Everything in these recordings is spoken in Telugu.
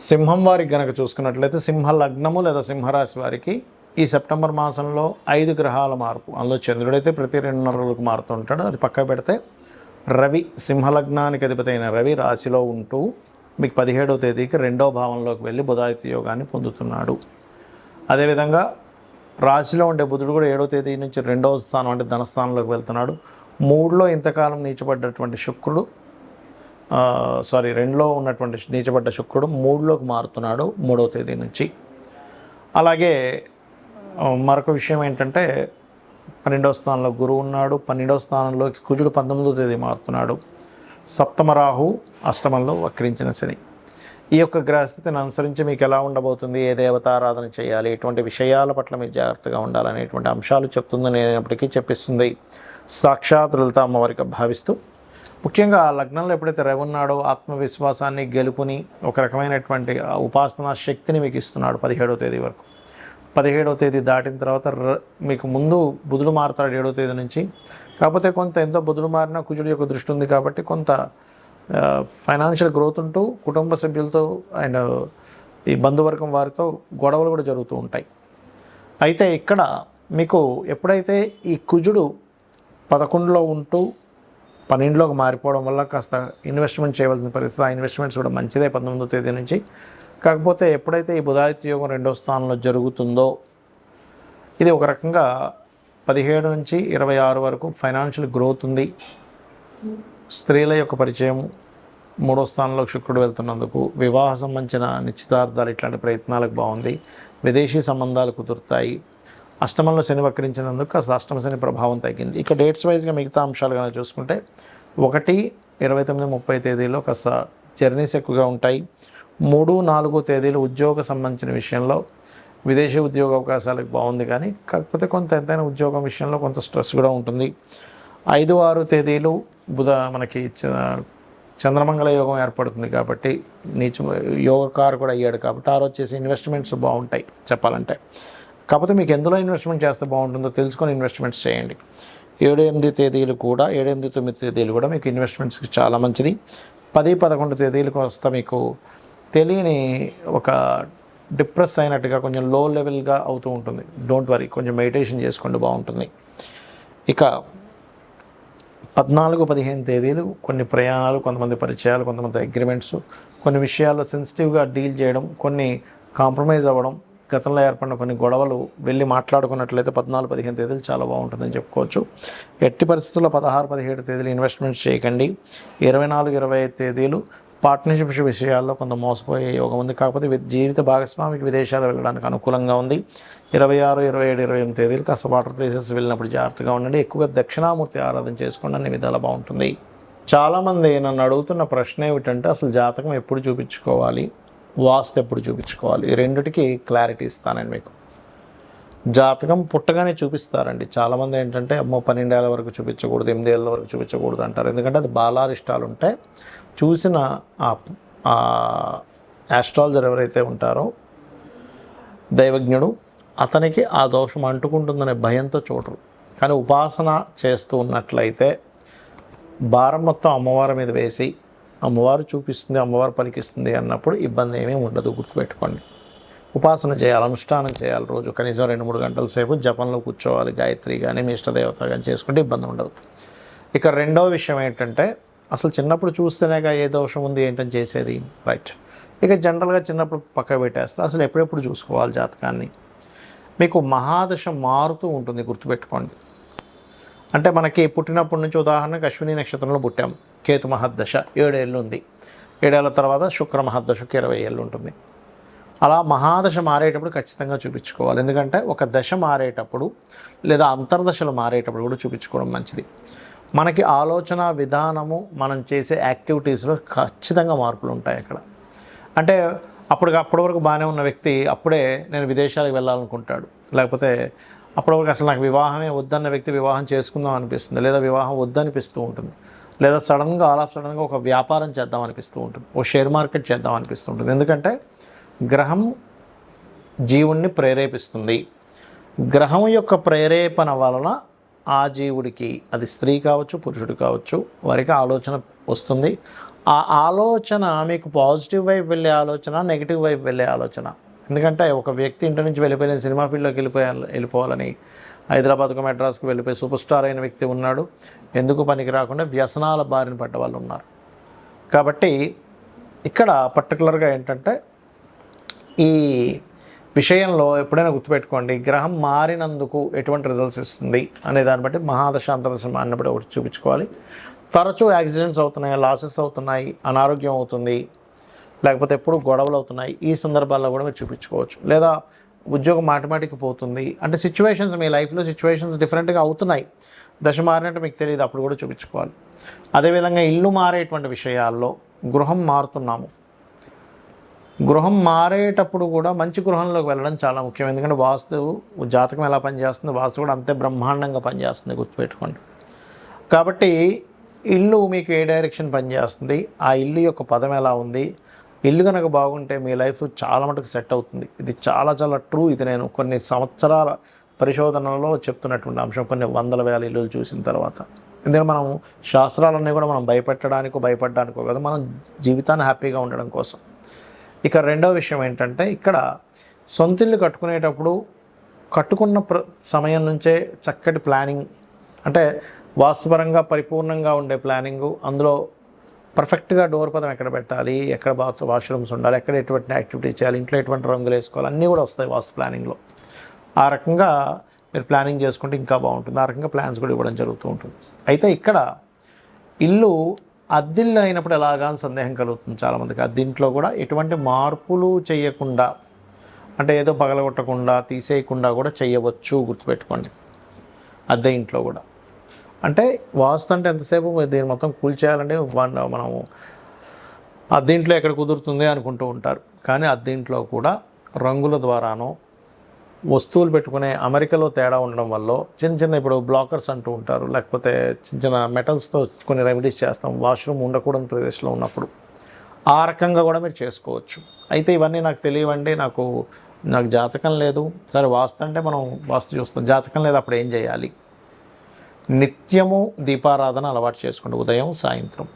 సింహం వారికి గనక చూసుకున్నట్లయితే సింహ లగ్నము లేదా సింహరాశి వారికి ఈ సెప్టెంబర్ మాసంలో 5 గ్రహాల మార్పు, అందులో చంద్రుడైతే ప్రతి 2.5 రోజులకు మారుతుంటాడు. అది పక్క పెడితే రవి, సింహలగ్నానికి అధిపతి అయిన రవి రాశిలో ఉంటూ మీకు 17వ తేదీకి 2వ భావంలోకి వెళ్ళి బుధాదిత్య యోగాన్ని పొందుతున్నాడు. అదేవిధంగా రాశిలో ఉండే బుధుడు కూడా 7వ తేదీ నుంచి 2వ స్థానం అంటే ధనస్థానంలోకి వెళ్తున్నాడు. 3లో ఇంతకాలం నీచబడ్డటువంటి శుక్రుడు 2లో ఉన్నటువంటి నీచబడ్డ శుక్రుడు 3లోకి మారుతున్నాడు 3వ తేదీ నుంచి. అలాగే మరొక విషయం ఏంటంటే 12వ స్థానంలో గురువు ఉన్నాడు. 12వ స్థానంలోకి కుజుడు 19వ తేదీ మారుతున్నాడు. సప్తమ రాహు, అష్టమంలో వక్రించిన శని. ఈ యొక్క గ్రహస్థితిని అనుసరించి మీకు ఎలా ఉండబోతుంది, ఏ దేవతారాధన చేయాలి, ఎటువంటి విషయాల పట్ల మీరు జాగ్రత్తగా ఉండాలనేటువంటి అంశాలు చెప్తుంది. నేనప్పటికీ చెప్పిస్తుంది సాక్షాత్ లలిత అమ్మవారికి భావిస్తూ, ముఖ్యంగా ఆ లగ్నంలో ఎప్పుడైతే రవి ఉన్నాడో ఆత్మవిశ్వాసాన్ని, గెలుపుని, ఒక రకమైనటువంటి ఉపాసనా శక్తిని మీకు ఇస్తున్నాడు 17వ తేదీ వరకు. 17వ తేదీ దాటిన తర్వాత మీకు ముందు బుధుడు మారుతాడు 7వ తేదీ నుంచి. కాకపోతే కొంత ఎంతో బుధుడు మారినా కుజుడు యొక్క దృష్టి ఉంది కాబట్టి కొంత ఫైనాన్షియల్ గ్రోత్ ఉంటూ కుటుంబ సభ్యులతో అండ్ ఈ బంధువర్గం వారితో గొడవలు కూడా జరుగుతూ ఉంటాయి. అయితే ఇక్కడ మీకు ఎప్పుడైతే ఈ కుజుడు 11లో ఉంటూ 12లోకి మారిపోవడం వల్ల కాస్త ఇన్వెస్ట్మెంట్ చేయవలసిన పరిస్థితి, ఆ ఇన్వెస్ట్మెంట్స్ కూడా మంచిదే 19వ తేదీ నుంచి. కాకపోతే ఎప్పుడైతే ఈ బుధాదిత్య యోగం 2వ స్థానంలో జరుగుతుందో ఇది ఒక రకంగా 17 నుంచి 26 వరకు ఫైనాన్షియల్ గ్రోత్ ఉంది. స్త్రీల యొక్క పరిచయం, 3వ స్థానంలో శుక్రుడు వెళ్తున్నందుకు వివాహ సంబంధించిన నిశ్చితార్థాలు ఇట్లాంటి ప్రయత్నాలకు బాగుంది. విదేశీ సంబంధాలు కుదురుతాయి. అష్టమంలో శని వక్రించినందుకు కాస్త అష్టమ శని ప్రభావం తగ్గింది. ఇక డేట్స్ వైజ్గా మిగతా అంశాలు కనుక చూసుకుంటే 1, 29, 30 తేదీలో కాస్త జర్నీస్ ఎక్కువగా ఉంటాయి. 3, 4 తేదీలు ఉద్యోగ సంబంధించిన విషయంలో విదేశీ ఉద్యోగ అవకాశాలకు బాగుంది, కానీ కాకపోతే కొంత ఎంతైనా ఉద్యోగం విషయంలో కొంత స్ట్రెస్ కూడా ఉంటుంది. 5, 6 తేదీలు మనకి చంద్రమంగళ యోగం ఏర్పడుతుంది కాబట్టి యోగకారు కూడా అయ్యాడు కాబట్టి ఆ రోజు చేసే ఇన్వెస్ట్మెంట్స్ బాగుంటాయి చెప్పాలంటే. కాకపోతే మీకు ఎందులో ఇన్వెస్ట్మెంట్ చేస్తే బాగుంటుందో తెలుసుకొని ఇన్వెస్ట్మెంట్స్ చేయండి. 7, 8 తేదీలు కూడా 7, 8, 9 తేదీలు కూడా మీకు ఇన్వెస్ట్మెంట్స్కి చాలా మంచిది. 10, 11 తేదీలకు వస్తే మీకు తెలియని ఒక డిప్రెస్ అయినట్టుగా కొంచెం లో లెవెల్గా అవుతూ ఉంటుంది. డోంట్ వరీ, కొంచెం మెడిటేషన్ చేసుకోండి, బాగుంటుంది. ఇక 14, 15 తేదీలు కొన్ని ప్రయాణాలు, కొంతమంది పరిచయాలు, కొంతమంది అగ్రిమెంట్స్, కొన్ని విషయాల్లో సెన్సిటివ్గా డీల్ చేయడం, కొన్ని కాంప్రమైజ్ అవ్వడం, గతంలో ఏర్పడిన కొన్ని గొడవలు వెళ్ళి మాట్లాడుకున్నట్లయితే 14, 15 తేదీలు చాలా బాగుంటుందని చెప్పుకోవచ్చు. ఎట్టి పరిస్థితుల్లో 16, 17 తేదీలు ఇన్వెస్ట్మెంట్స్ చేయకండి. 24, 25 తేదీలు పార్ట్నర్షిప్ విషయాల్లో కొంత మోసపోయే యోగం ఉంది. కాకపోతే జీవిత భాగస్వామికి విదేశాలు వెళ్ళడానికి అనుకూలంగా ఉంది. 26, 27, 28 తేదీలు కాస్త వాటర్ ప్లేసెస్ వెళ్ళినప్పుడు జాగ్రత్తగా ఉండండి. ఎక్కువగా దక్షిణామూర్తి ఆరాధన చేసుకోండి, అన్ని విధాలా బాగుంటుంది. చాలామంది నన్ను అడుగుతున్న ప్రశ్న ఏమిటంటే అసలు జాతకం ఎప్పుడు చూపించుకోవాలి, వాస్తు ఎప్పుడు చూపించుకోవాలి, ఈ రెండిటికి క్లారిటీ ఇస్తానండి మీకు. జాతకం పుట్టగానే చూపిస్తారండి. చాలామంది ఏంటంటే 12 ఏళ్ళ వరకు చూపించకూడదు, 8 ఏళ్ళ వరకు చూపించకూడదు అంటారు. ఎందుకంటే అది బాలారిష్టాలు ఉంటాయి. చూసిన ఆస్ట్రాలజర్ ఎవరైతే ఉంటారో దైవజ్ఞుడు, అతనికి ఆ దోషం అంటుకుంటుందనే భయంతో చూడరు. కానీ ఉపాసన చేస్తూ ఉన్నట్లయితే భారం మొత్తం అమ్మవారి మీద వేసి అమ్మవారు చూపిస్తుంది, అమ్మవారు పలికిస్తుంది అన్నప్పుడు ఇబ్బంది ఏమీ ఉండదు. గుర్తుపెట్టుకోండి. ఉపాసన చేయాలి, అనుష్ఠానం చేయాలి. రోజు కనీసం 2-3 గంటల సేపు జపంలో కూర్చోవాలి. గాయత్రి కానీ మీ ఇష్టదేవత కానీ చేసుకుంటే ఇబ్బంది ఉండదు. ఇక రెండవ విషయం ఏంటంటే అసలు చిన్నప్పుడు చూస్తేనేగా ఏ దోషం ఉంది ఏంటని చేసేది, రైట్. ఇక జనరల్గా చిన్నప్పుడు పక్క పెట్టేస్తే అసలు ఎప్పుడెప్పుడు చూసుకోవాలి జాతకాన్ని. మీకు మహాదశ మారుతూ ఉంటుంది, గుర్తుపెట్టుకోండి. అంటే మనకి పుట్టినప్పటి నుంచి ఉదాహరణకు అశ్విని నక్షత్రంలో పుట్టాం, కేతు మహద్దశ 7 ఏళ్ళు ఉంది. 7 ఏళ్ళ తర్వాత శుక్ర మహద్దశకు 20 ఏళ్ళు ఉంటుంది. అలా మహాదశ మారేటప్పుడు ఖచ్చితంగా చూపించుకోవాలి. ఎందుకంటే ఒక దశ మారేటప్పుడు లేదా అంతర్దశలు మారేటప్పుడు కూడా చూపించుకోవడం మంచిది. మనకి ఆలోచన విధానము, మనం చేసే యాక్టివిటీస్లో ఖచ్చితంగా మార్పులు ఉంటాయి అక్కడ. అంటే అప్పటి వరకు బాగానే ఉన్న వ్యక్తి అప్పుడే నేను విదేశాలకు వెళ్ళాలనుకుంటాడు, లేకపోతే అప్పటి వరకు అసలు నాకు వివాహమే వద్దన్న వ్యక్తి వివాహం చేసుకుందాం అనిపిస్తుంది, లేదా వివాహం వద్దనిపిస్తూ ఉంటుంది, లేదా సడన్గా ఒక వ్యాపారం చేద్దాం అనిపిస్తూ ఉంటుంది, ఓ షేర్ మార్కెట్ చేద్దాం అనిపిస్తూ ఉంటుంది. ఎందుకంటే గ్రహం జీవుణ్ణి ప్రేరేపిస్తుంది. గ్రహం యొక్క ప్రేరేపణ వలన ఆ జీవుడికి, అది స్త్రీ కావచ్చు పురుషుడు కావచ్చు, వారికి ఆలోచన వస్తుంది. ఆ ఆలోచన మీకు పాజిటివ్ వైపు వెళ్ళే ఆలోచన, నెగిటివ్ వైపు వెళ్ళే ఆలోచన. ఎందుకంటే ఒక వ్యక్తి ఇంటి నుంచి వెళ్ళిపోయిన సినిమా ఫీల్డ్లోకి వెళ్ళిపోవాలని హైదరాబాద్కు మెడ్రాస్కి వెళ్ళిపోయి సూపర్ స్టార్ అయిన వ్యక్తి ఉన్నాడు. ఎందుకు పనికి రాకుండా వ్యసనాల బారిన పడ్డ వాళ్ళు ఉన్నారు. కాబట్టి ఇక్కడ పర్టికులర్గా ఏంటంటే ఈ విషయంలో ఎప్పుడైనా గుర్తుపెట్టుకోండి, గ్రహం మారినందుకు ఎటువంటి రిజల్ట్స్ ఇస్తుంది అనే దాన్ని బట్టి మహాదశ అంతర్దశ అన్ని బట్టి ఒకటి చూపించుకోవాలి. తరచూ యాక్సిడెంట్స్ అవుతున్నాయి, లాసెస్ అవుతున్నాయి, అనారోగ్యం అవుతుంది, లేకపోతే ఎప్పుడు గొడవలు అవుతున్నాయి, ఈ సందర్భాల్లో కూడా మీరు చూపించుకోవచ్చు. లేదా ఉద్యోగం మాటిమాటికి పోతుంది అంటే సిచ్యువేషన్స్, మీ లైఫ్లో సిచ్యువేషన్స్ డిఫరెంట్గా అవుతున్నాయి, దశ మారినట్టు మీకు తెలియదు, అప్పుడు కూడా చూపించుకోవాలి. అదేవిధంగా ఇల్లు మారేటువంటి విషయాల్లో గృహం మారుతున్నాము, గృహం మారేటప్పుడు కూడా మంచి గృహంలోకి వెళ్ళడం చాలా ముఖ్యం. ఎందుకంటే వాస్తు జాతకం ఎలా పనిచేస్తుంది, వాస్తు కూడా అంతే బ్రహ్మాండంగా పనిచేస్తుంది, గుర్తుపెట్టుకోండి. కాబట్టి ఇల్లు మీకు ఏ డైరెక్షన్ పనిచేస్తుంది, ఆ ఇల్లు యొక్క పదం ఎలా ఉంది, ఇల్లు కనుక బాగుంటే మీ లైఫ్ చాలా మటుకు సెట్ అవుతుంది. ఇది చాలా చాలా ట్రూ. ఇది నేను కొన్ని సంవత్సరాల పరిశోధనలో చెప్తున్నటువంటి అంశం, కొన్ని వందల వేల ఇల్లులు చూసిన తర్వాత. ఎందుకంటే మనం శాస్త్రాలన్నీ కూడా మనం భయపడడానికో కాదు, మనం జీవితాన్ని హ్యాపీగా ఉండడం కోసం. ఇక రెండవ విషయం ఏంటంటే, ఇక్కడ సొంతిల్లు కట్టుకునేటప్పుడు కట్టుకున్న సమయం నుంచే చక్కటి ప్లానింగ్, అంటే వాస్తుపరంగా పరిపూర్ణంగా ఉండే ప్లానింగు, అందులో పర్ఫెక్ట్గా డోర్ పదం ఎక్కడ పెట్టాలి, ఎక్కడ వాష్రూమ్స్ ఉండాలి, ఎక్కడ ఎటువంటి యాక్టివిటీస్ చేయాలి, ఇంట్లో ఎటువంటి రంగులు వేసుకోవాలి, అన్నీ కూడా వస్తాయి వాస్తు ప్లానింగ్లో. ఆ రకంగా మీరు ప్లానింగ్ చేసుకుంటే ఇంకా బాగుంటుంది. ఆ రకంగా ప్లాన్స్ కూడా ఇవ్వడం జరుగుతూ ఉంటుంది. అయితే ఇక్కడ ఇల్లు అద్దిల్లు అయినప్పుడు ఎలాగా అని సందేహం కలుగుతుంది చాలామందికి. అద్దింట్లో కూడా ఎటువంటి మార్పులు చేయకుండా, అంటే ఏదో పగలగొట్టకుండా తీసేయకుండా కూడా చేయవచ్చు, గుర్తుపెట్టుకోండి. అద్దె ఇంట్లో కూడా అంటే వాస్తు అంటే ఎంతసేపు దీన్ని మొత్తం కూల్చేయాలంటే మనము అద్దెంట్లో ఎక్కడ కుదురుతుంది అనుకుంటూ ఉంటారు. కానీ అద్దెంట్లో కూడా రంగుల ద్వారానో, వస్తువులు పెట్టుకునే అమరికలో తేడా ఉండడం వల్ల చిన్న చిన్న ఇప్పుడు బ్లాకర్స్ అంటూ ఉంటారు, లేకపోతే చిన్న చిన్న మెటల్స్తో కొన్ని రెమెడీస్ చేస్తాం వాష్రూమ్ ఉండకూడని ప్రదేశంలో ఉన్నప్పుడు. ఆ రకంగా కూడా మీరు చేసుకోవచ్చు. అయితే ఇవన్నీ నాకు తెలియవండి, నాకు జాతకం లేదు. సరే వాస్తు అంటే మనం వాస్తు చూస్తాం, జాతకం లేదు, అప్పుడు ఏం చేయాలి? నిత్యము దీపారాధన అలవాటు చేసుకోండి, ఉదయం సాయంత్రం.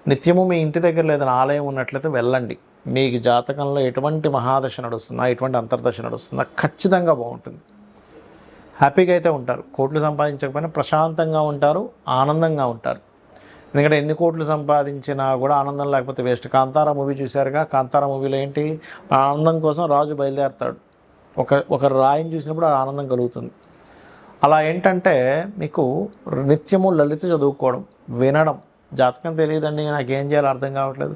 నిత్యము మీ ఇంటి దగ్గర లేదని ఆలయం ఉన్నట్లయితే వెళ్ళండి. మీకు జాతకంలో ఎటువంటి మహాదశ నడుస్తున్నా, ఎటువంటి అంతర్దశ నడుస్తున్నా ఖచ్చితంగా బాగుంటుంది. హ్యాపీగా అయితే ఉంటారు. కోట్లు సంపాదించకపోయినా ప్రశాంతంగా ఉంటారు, ఆనందంగా ఉంటారు. ఎందుకంటే ఎన్ని కోట్లు సంపాదించినా కూడా ఆనందం లేకపోతే వేస్ట్. కాంతారా మూవీ చూశారుగా, కాంతారా మూవీలో ఏంటి, ఆనందం కోసం రాజు బయలుదేరుతాడు. ఒక రాయిని చూసినప్పుడు ఆ ఆనందం కలుగుతుంది. అలా ఏంటంటే మీకు నిత్యము లలిత చదువుకోవడం, వినడం. జాతకం తెలియదండి, నాకేం చేయాలో అర్థం కావట్లేదు,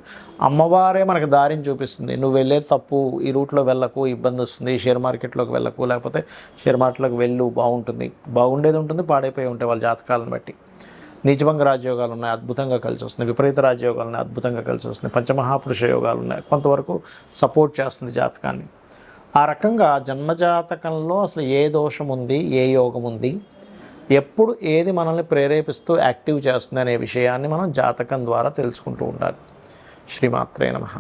అమ్మవారే మనకు దారిని చూపిస్తుంది. నువ్వు వెళ్ళేది తప్పు, ఈ రూట్లో వెళ్ళకు, ఇబ్బంది వస్తుంది, షేర్ మార్కెట్లోకి వెళ్ళకు, లేకపోతే షేర్ మార్కెట్లోకి వెళ్ళు, బాగుంటుంది. బాగుండేది ఉంటుంది, పాడైపోయి ఉంటాయి వాళ్ళ జాతకాలను బట్టి. నీచభంగ రాజయోగాలు ఉన్నాయి, అద్భుతంగా కలిసి వస్తున్నాయి. విపరీత రాజయోగాలు ఉన్నాయి, అద్భుతంగా కలిసి వస్తున్నాయి. పంచమహాపురుష యోగాలు ఉన్నాయి, కొంతవరకు సపోర్ట్ చేస్తుంది జాతకాన్ని. ఆ రకంగా జన్మజాతకంలో అసలు ఏ దోషం ఉంది, ఏ యోగం ఉంది, ఎప్పుడు ఏది మనల్ని ప్రేరేపిస్తూ యాక్టివ్ చేస్తుంది అనే విషయాన్ని మనం జాతకం ద్వారా తెలుసుకుంటూ ఉండాలి. శ్రీమాత్రే నమః.